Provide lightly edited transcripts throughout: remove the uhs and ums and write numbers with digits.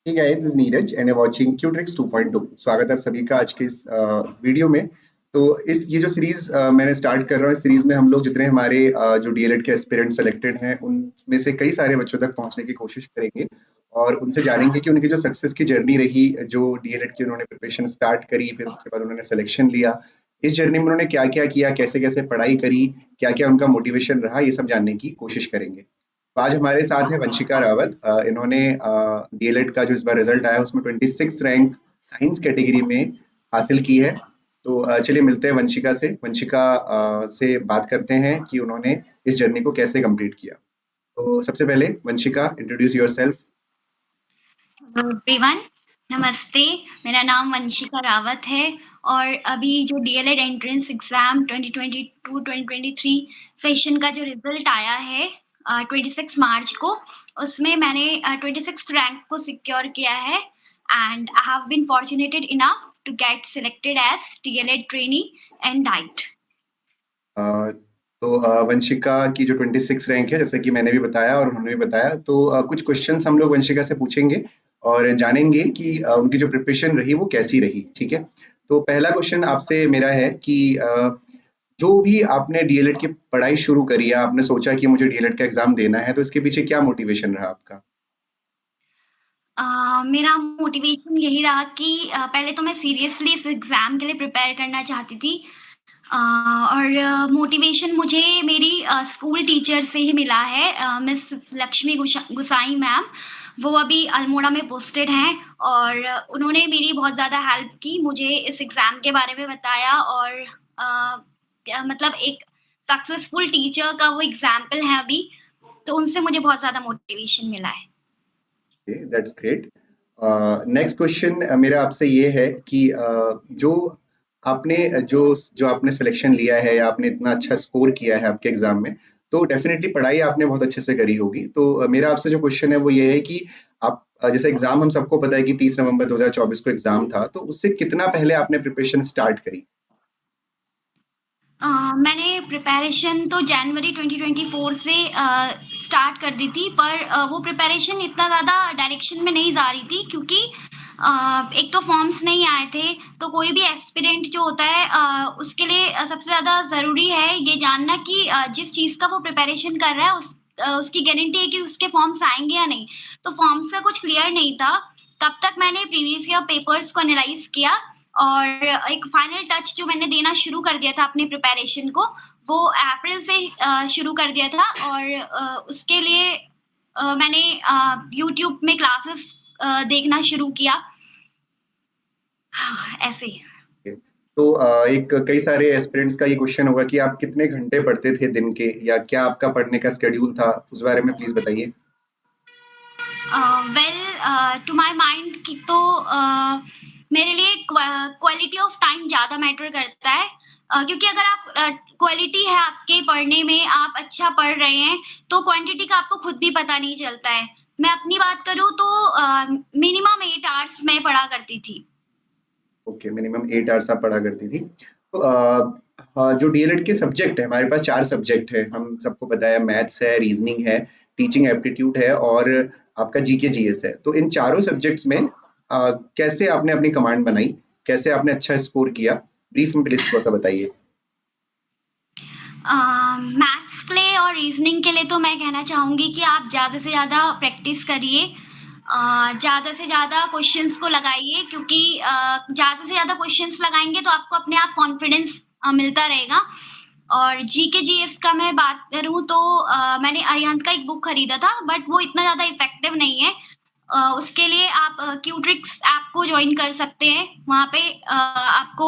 Hey guys, this is Neeraj and you're watching Qtricks 2.2। स्वागत है आप सभी का आज के इस वीडियो में। तो इस ये जो सीरीज मैंने स्टार्ट कर रहा हूँ, इस सीरीज में हम लोग जितने हमारे जो डीएलएड के एस्पिरेंट सेलेक्टेड हैं उनमें से कई सारे बच्चों तक पहुंचने की कोशिश करेंगे और उनसे जानेंगे कि उनकी जो सक्सेस की जर्नी रही, जो डीएलएड की उन्होंने प्रिपरेशन स्टार्ट करी, फिर उसके बाद उन्होंने सिलेक्शन लिया, इस जर्नी में उन्होंने क्या क्या किया, कैसे कैसे पढ़ाई करी, क्या क्या उनका मोटिवेशन रहा, ये सब जानने की कोशिश करेंगे। तो आज हमारे साथ है वंशिका रावत। इन्होंने डीएलएड का जो इस बार रिजल्ट आया उसमें 26 रैंक साइंस कैटेगरी में हासिल की है। तो चलिए मिलते हैं वंशिका से। वंशिका से बात करते हैं कि उन्होंने इस जर्नी को कैसे कंप्लीट किया। तो सबसे पहले वंशिका, इंट्रोड्यूस योरसेल्फ। एवरीवन, नमस्ते। मेरा नाम वंशिका रावत है और अभी जो डीएलएड एंट्रेंस एग्जाम 2022-2023 सेशन का जो रिजल्ट आया है 26 मार्च को, उसमें मैंने 26th रैंक को सिक्योर किया है and I have been fortunated enough to get selected as DElEd trainee and DIET. तो वंशिका की जो 26 रैंक है, जैसे कि मैंने भी बताया और उन्होंने भी बताया, तो कुछ क्वेश्चंस हम लोग वंशिका से पूछेंगे और जानेंगे कि उनकी जो प्रिपरेशन रही वो कैसी रही। ठीक है। तो पहला क्वेश्चन आपसे मेरा है कि जो भी आपने डीएलएड की पढ़ाई शुरू करी या आपने सोचा कि मुझे डीएलएड का एग्जाम देना है, तो इसके पीछे क्या मोटिवेशन रहा आपका? मेरा मोटिवेशन यही रहा कि पहले तो मैं सीरियसली इस एग्ज़ाम के लिए प्रिपेयर करना चाहती थी। और मोटिवेशन मुझे मेरी स्कूल टीचर से ही मिला है, मिस लक्ष्मी गुसाई मैम। वो अभी अल्मोड़ा में पोस्टेड हैं और उन्होंने मेरी बहुत ज़्यादा हेल्प की, मुझे इस एग्ज़ाम के बारे में बताया और मतलब एक सक्सेसफुल टीचर का वो एग्ज़ाम्पल है अभी, तो उनसे मुझे बहुत ज़्यादा मोटिवेशन मिला है। That's great. नेक्स्ट क्वेश्चन मेरा आपसे ये है कि जो आपने जो जो आपने सिलेक्शन लिया है या आपने इतना अच्छा स्कोर किया है आपके एग्जाम में, तो डेफिनेटली पढ़ाई आपने बहुत अच्छे से करी होगी। तो मेरा आपसे जो क्वेश्चन है वो ये है कि आप जैसे एग्जाम हम सबको पता है कि 30 नवंबर 2024 को एग्जाम था, तो उससे कितना पहले आपने प्रिपरेशन स्टार्ट करी? मैंने प्रिपरेशन तो जनवरी 2024 से स्टार्ट कर दी थी, पर वो प्रिपरेशन इतना ज़्यादा डायरेक्शन में नहीं जा रही थी क्योंकि एक तो फॉर्म्स नहीं आए थे, तो कोई भी एस्पिरेंट जो होता है उसके लिए सबसे ज़्यादा ज़रूरी है ये जानना कि जिस चीज़ का वो प्रिपरेशन कर रहा है उसकी गारंटी है कि उसके फॉर्म्स आएँगे या नहीं। तो फॉर्म्स का कुछ क्लियर नहीं था, तब तक मैंने प्रीवियस ईयर पेपर्स को एनालाइज़ किया और एक फाइनल टच जो मैंने देना शुरू कर दिया था अपनी प्रिपरेशन को, वो अप्रैल से शुरू कर दिया था और उसके लिए मैंने यूट्यूब में क्लासेस देखना शुरू किया। ऐसे ही। तो एक कई सारे एस्पिरेंट्स का ये क्वेश्चन होगा कि आप कितने घंटे पढ़ते थे दिन के, या क्या आपका पढ़ने का स्केड्यूल था, उस बारे में प्लीज बताइए। वेल, टू माय माइंड कि तो मेरे लिए क्वालिटी ऑफ टाइम ज़्यादा मैटर करता है, क्योंकि अगर आप क्वालिटी है आपके पढ़ने में, आप अच्छा पढ़ रहे हैं, तो क्वांटिटी का आपको खुद भी पता नहीं चलता है। मैं अपनी बात करूँ तो मिनिमम 8 आवर्स मैं पढ़ा करती थी। ओके, मिनिमम 8 आवर्स आप पढ़ा करती थी। तो जो डीएलएड के सब्जेक्ट है, हमारे पास 4 सब्जेक्ट है, हम सबको पता है। मैथ्स है, रीजनिंग है, टीचिंग एप्टीट्यूड है और आपका जीके जीएस है। तो इन चारों सब्जेक्ट्स में कैसे आपने अपनी कमांड बनाई, कैसे आपने अच्छा स्कोर किया, ब्रीफ में प्लीज थोड़ा सा बताइए। मैथ्स के लिए और रीजनिंग के लिए तो मैं कहना चाहूँगी कि आप ज़्यादा से ज़्यादा प्रैक्टिस करिए, ज़्यादा से ज़्यादा क्वेश्चंस को लगाइए क्योंकि ज़्यादा से ज़्यादा क्वेश्चंस लगाएँगे तो आपको अपने आप कॉन्फिडेंस मिलता रहेगा। और जीके जीएस का मैं बात करूँ तो मैंने अरिहंत का एक बुक खरीदा था बट वो इतना ज़्यादा इफ़ेक्टिव नहीं है। उसके लिए आप क्यूट्रिक्स ऐप को जॉइन कर सकते हैं। वहाँ पे आपको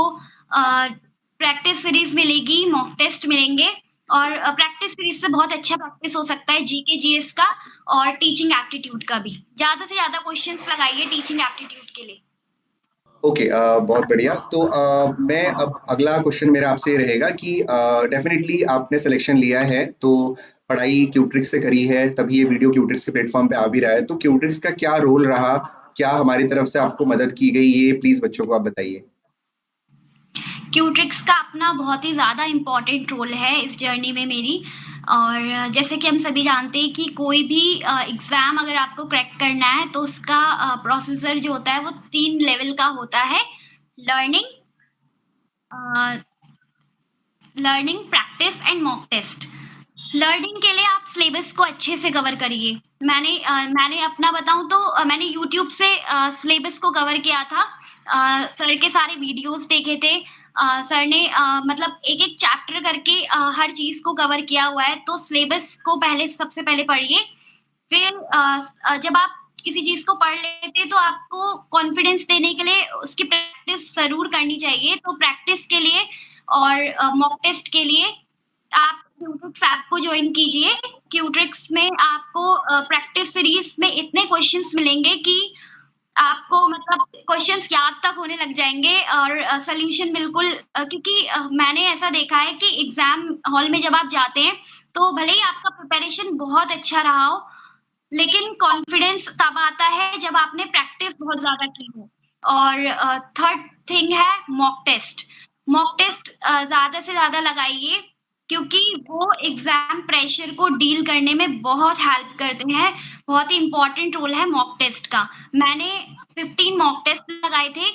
प्रैक्टिस सीरीज़ मिलेगी, मॉक टेस्ट मिलेंगे और प्रैक्टिस सीरीज़ से बहुत अच्छा प्रैक्टिस हो सकता है जीके जीएस का और टीचिंग एप्टीट्यूड का भी। ज़्यादा से ज़्यादा क्वेश्चंस लगाइए टीचिंग एप्टीट्यूड के लिए। ओके, बहुत बढ़िया। तो मैं अब अगला क्वेश्चन मेरा आपसे ये रहेगा कि डेफिनेटली आपने सिलेक्शन लिया है, तो पढ़ाई क्यूट्रिक्स से करी है, तभी ये वीडियो क्यूट्रिक्स के प्लेटफॉर्म पे आ भी रहा है। तो क्यूट्रिक्स का क्या रोल रहा, क्या हमारी तरफ से आपको मदद की गई, ये प्लीज बच्चों को आप बताइए। क्यूट्रिक्स का अपना बहुत ही ज़्यादा इम्पोर्टेंट रोल है इस जर्नी में मेरी। और जैसे कि हम सभी जानते हैं कि कोई भी एग्ज़ाम अगर आपको क्रैक करना है तो उसका प्रोसीजर जो होता है वो 3 लेवल का होता है। Learning uh, learning, practice and mock test. Learning के लिए आप सिलेबस को अच्छे से कवर करिए। मैंने अपना बताऊँ तो मैंने यूट्यूब से सिलेबस को कवर किया था। सर के सारे वीडियोज़ देखे थे। सर ने मतलब एक-एक चैप्टर करके हर चीज़ को कवर किया हुआ है, तो सिलेबस को पहले सबसे पहले पढ़िए। फिर जब आप किसी चीज़ को पढ़ लेते हैं, तो आपको कॉन्फिडेंस देने के लिए उसकी प्रैक्टिस ज़रूर करनी चाहिए। तो प्रैक्टिस के लिए और मॉक टेस्ट के लिए आप क्यूट्रिक्स ऐप को जॉइन कीजिए। क्यूट्रिक्स में आपको प्रैक्टिस सीरीज़ में इतने क्वेश्चन्स मिलेंगे कि आपको मतलब क्वेश्चन्स याद तक होने लग जाएँगे और सॉल्यूशन बिल्कुल क्योंकि मैंने ऐसा देखा है कि एग्ज़ाम हॉल में जब आप जाते हैं, तो भले ही आपका प्रिपरेशन बहुत अच्छा रहा हो, लेकिन कॉन्फिडेंस तब आता है जब आपने प्रैक्टिस बहुत ज़्यादा की हो। और थर्ड थिंग है मॉक टेस्ट। मॉक टेस्ट ज़्यादा से ज़्यादा लगाइए क्योंकि वो एग्ज़ाम प्रेशर को डील करने में बहुत हेल्प करते हैं। बहुत ही इम्पोर्टेंट रोल है मॉक टेस्ट का। मैंने 15 मॉक टेस्ट लगाए थे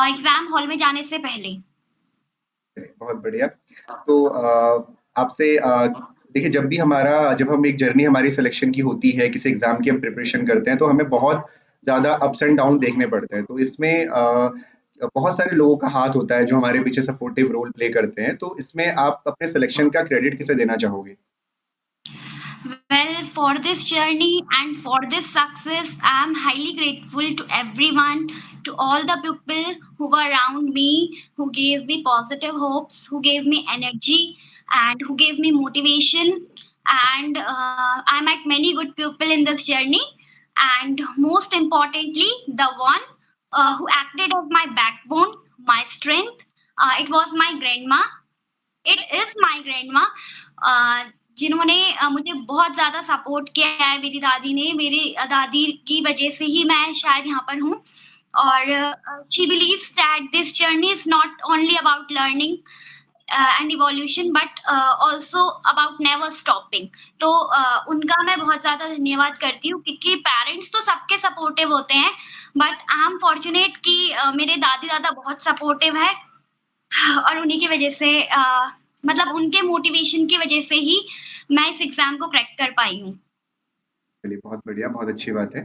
एग्ज़ाम हॉल में जाने से पहले। बहुत बढ़िया। तो आपसे देखिए जब हम एक जर्नी हमारी सिलेक्शन की होती है, किसी एग्ज़ाम की हम प्रिपरेशन करते हैं, तो हमें बहुत ज़्यादा अप्स एंड डाउन देखने पड़ते हैं। तो इसमें बहुत सारे लोगों का हाथ होता है जो हमारे पीछे सपोर्टिव रोल प्ले करते हैं। तो इसमें आप अपने सिलेक्शन का क्रेडिट किसे देना चाहोगे? Well, for this journey and for this success, I am highly grateful to everyone, to all the people who were around me, who gave me positive hopes, who gave me energy, and who gave me motivation. And I met many good people in this journey. And most importantly, the one who acted as my backbone, my strength. It was my grandma. It is my grandma जिन्होंने मुझे बहुत ज़्यादा support किया है मेरी दादी ने। मेरी दादी की वज़ह से ही मैं शायद यहाँ पर हूँ और she believes that this journey is not only about learning and evolution but also about never stopping. तो उनका मैं बहुत ज़्यादा धन्यवाद करती हूँ क्योंकि पेरेंट्स तो सबके सपोर्टिव होते हैं बट आई एम फॉर्च्यूनेट कि मेरे दादी-दादा बहुत सपोर्टिव है और उन्हीं की वजह से मतलब उनके मोटिवेशन की वजह से ही मैं इस एग्ज़ाम को क्रैक कर पाई हूँ। चलिए बहुत बढ़िया, बहुत अच्छी बात है।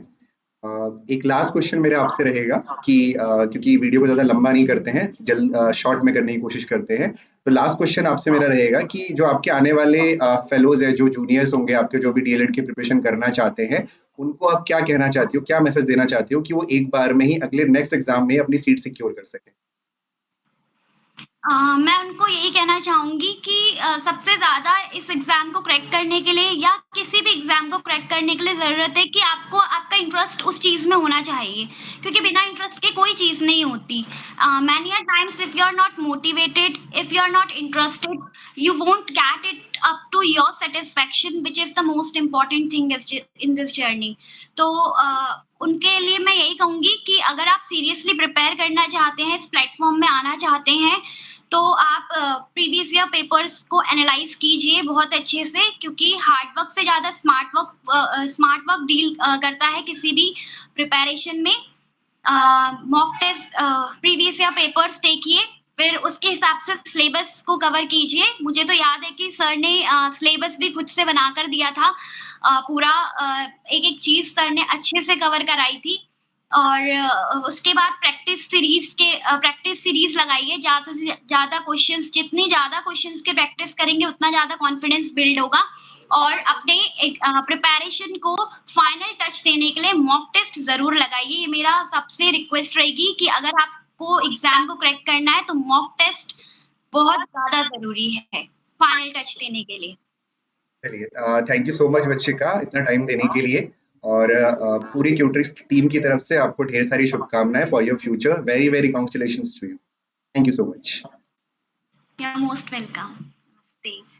एक लास्ट क्वेश्चन मेरा आपसे रहेगा कि क्योंकि वीडियो को ज़्यादा लंबा नहीं करते हैं, शॉर्ट में करने की कोशिश करते हैं। तो लास्ट क्वेश्चन आपसे मेरा रहेगा कि जो आपके आने वाले फेलोज़ हैं, जो जूनियर्स होंगे आपके जो भी डीएलएड की प्रिपरेशन करना चाहते हैं, उनको आप क्या कहना चाहती हो? क्या मैसेज देना चाहती हो कि वो एक बार में ही अगले नेक्स्ट एग्ज़ाम में अपनी सीट सिक्योर कर सकें? मैं उनको यही कहना चाहूँगी कि सबसे ज़्यादा इस एग्ज़ाम को क्रैक करने के लिए या किसी भी एग्ज़ाम को क्रैक करने के लिए ज़रूरत है कि आपको आपका इंटरेस्ट उस चीज़ में होना चाहिए, क्योंकि बिना इंटरेस्ट के कोई चीज़ नहीं होती। Many uh times if you are not motivated, if you are not interested, you won't get it up to your satisfaction which is the most important thing is in this journey। तो उनके लिए मैं यही कहूँगी कि अगर आप seriously prepare करना चाहते हैं, इस प्लेटफ़ॉर्म में आना चाहते हैं, तो आप प्रीवियस ईयर पेपर्स को एनालाइज़ कीजिए बहुत अच्छे से क्योंकि हार्ड वर्क से ज़्यादा स्मार्ट वर्क डील करता है किसी भी प्रिपरेशन में। Mock test previous year papers देखिए, फिर उसके हिसाब से सिलेबस को कवर कीजिए। मुझे तो याद है कि सर ने सिलेबस भी खुद से बनाकर दिया था। पूरा एक-एक चीज़ सर ने अच्छे से कवर कराई थी और उसके बाद प्रैक्टिस सीरीज़ लगाइए। ज़्यादा से ज़्यादा क्वेश्चन्स जितनी ज़्यादा क्वेश्चन्स की प्रैक्टिस करेंगे, उतना ज़्यादा कॉन्फिडेंस बिल्ड होगा और अपने एक प्रिपरेशन को फाइनल टच देने के लिए मॉक टेस्ट ज़रूर लगाइए। ये मेरा सबसे रिक्वेस्ट रहेगी कि अगर आपको एग्ज़ाम को क्रैक करना है, तो मॉक टेस्ट बहुत ज़्यादा ज़रूरी है, फाइनल टच देने के लिए। चलिए thank you so much Vanshika इतना टाइम देने के लिए और पूरी क्यूट्रिक्स टीम की तरफ से आपको ढेर सारी शुभकामनाएँ for your future. Very, very congratulations to you. Thank you so much. You are most welcome. नमस्ते।